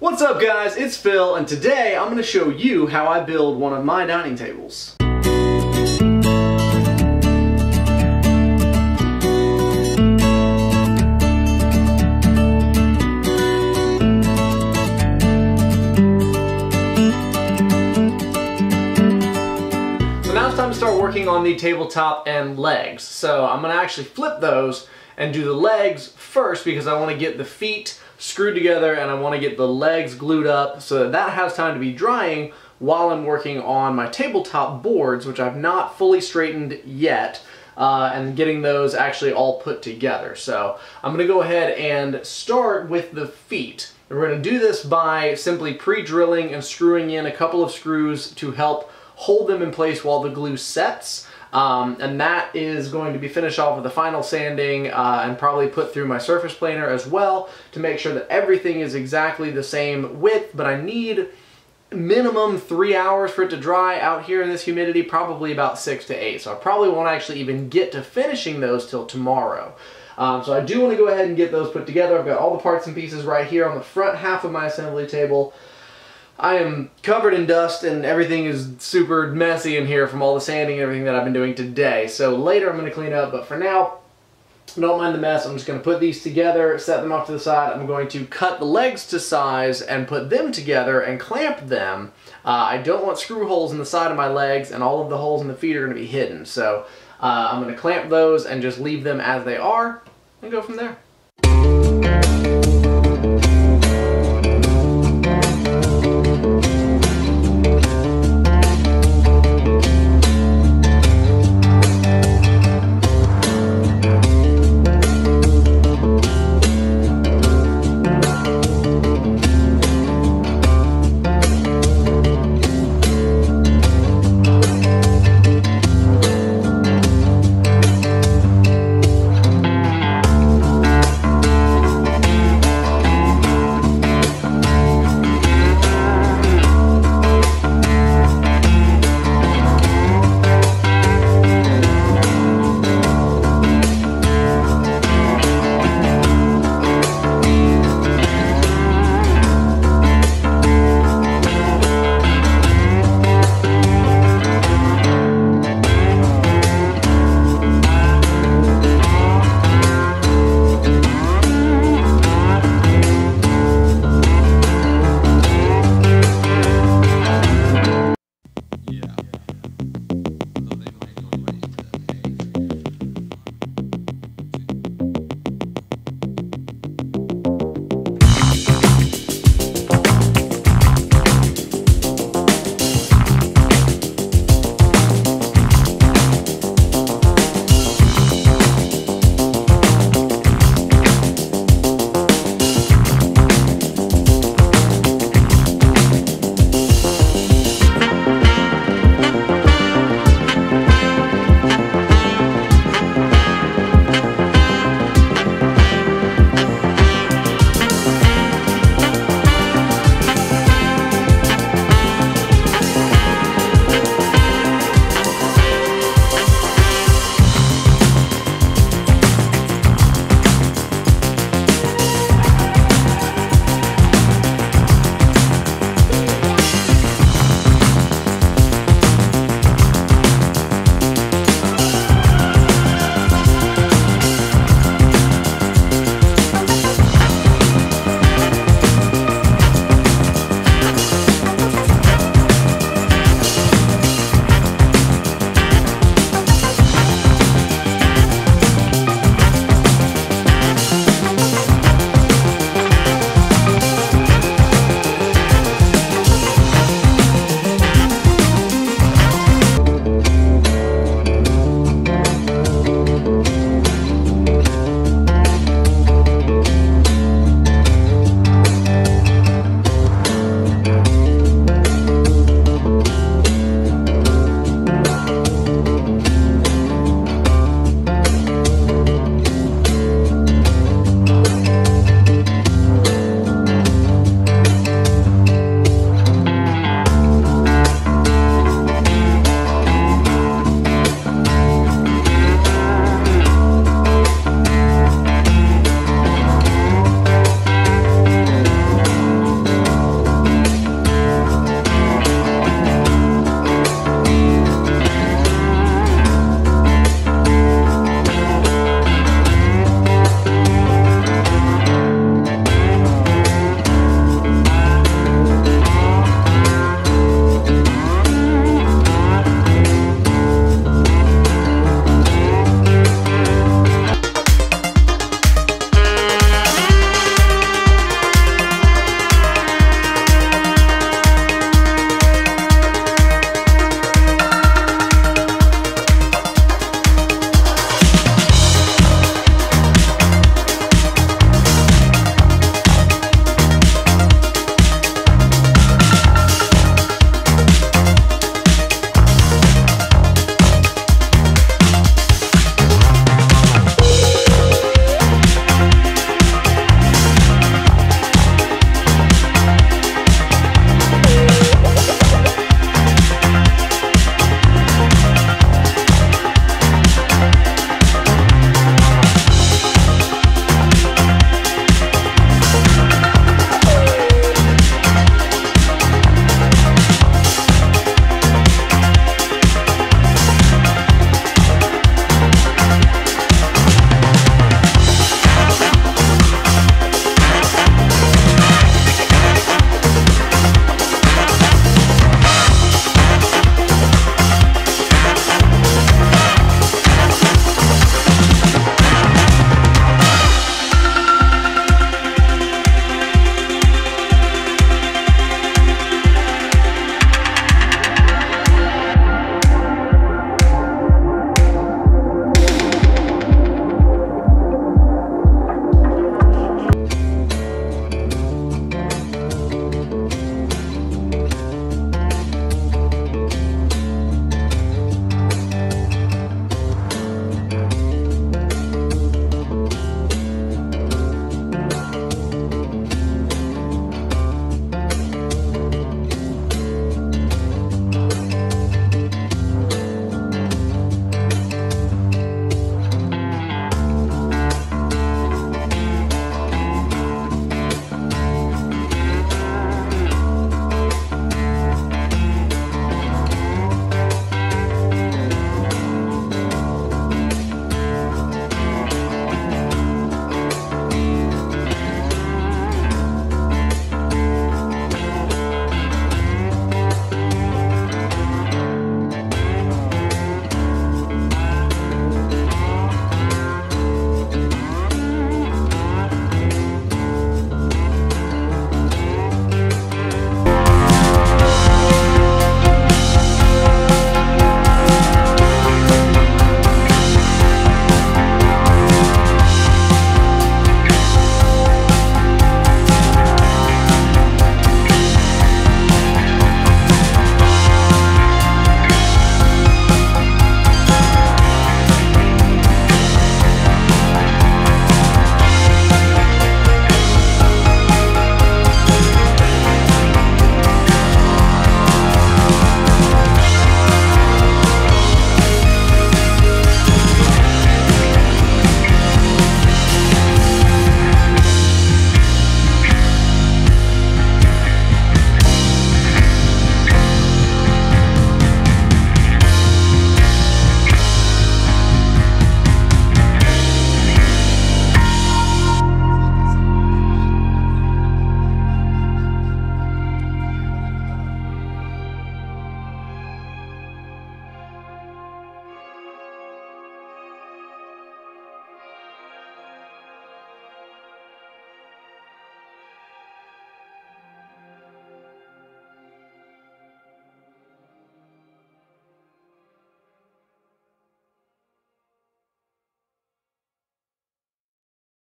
What's up guys, it's Phil, and today I'm going to show you how I build one of my dining tables. So now it's time to start working on the tabletop and legs. So I'm going to actually flip those and do the legs first because I want to get the feet screwed together and I want to get the legs glued up so that has time to be drying while I'm working on my tabletop boards, which I've not fully straightened yet, and getting those actually all put together. So I'm going to go ahead and start with the feet. We're going to do this by simply pre-drilling and screwing in a couple of screws to help hold them in place while the glue sets. And that is going to be finished off with the final sanding and probably put through my surface planer as well to make sure that everything is exactly the same width, but I need minimum 3 hours for it to dry out here in this humidity, probably about 6 to 8. So I probably won't actually even get to finishing those till tomorrow. So I do want to go ahead and get those put together. I've got all the parts and pieces right here on the front half of my assembly table. I am covered in dust and everything is super messy in here from all the sanding and everything that I've been doing today. So later I'm going to clean up, but for now, don't mind the mess. I'm just going to put these together, set them off to the side. I'm going to cut the legs to size and put them together and clamp them. I don't want screw holes in the side of my legs, and all of the holes in the feet are going to be hidden. So I'm going to clamp those and just leave them as they are and go from there.